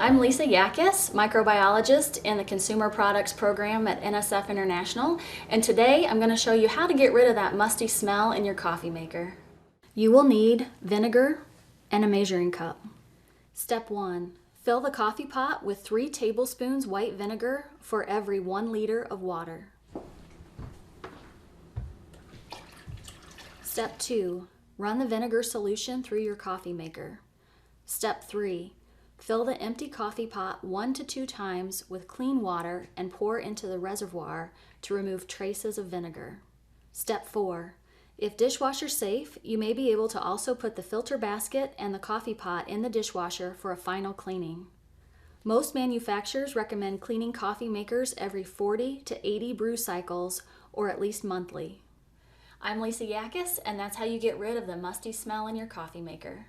I'm Lisa Yakis, microbiologist in the Consumer Products Program at NSF International, and today I'm going to show you how to get rid of that musty smell in your coffee maker. You will need vinegar and a measuring cup. Step 1. Fill the coffee pot with 3 tablespoons white vinegar for every 1 liter of water. Step 2. Run the vinegar solution through your coffee maker. Step 3. Fill the empty coffee pot 1 to 2 times with clean water and pour into the reservoir to remove traces of vinegar. Step 4. If dishwasher safe, you may be able to also put the filter basket and the coffee pot in the dishwasher for a final cleaning. Most manufacturers recommend cleaning coffee makers every 40 to 80 brew cycles or at least monthly. I'm Lisa Yakis, and that's how you get rid of the musty smell in your coffee maker.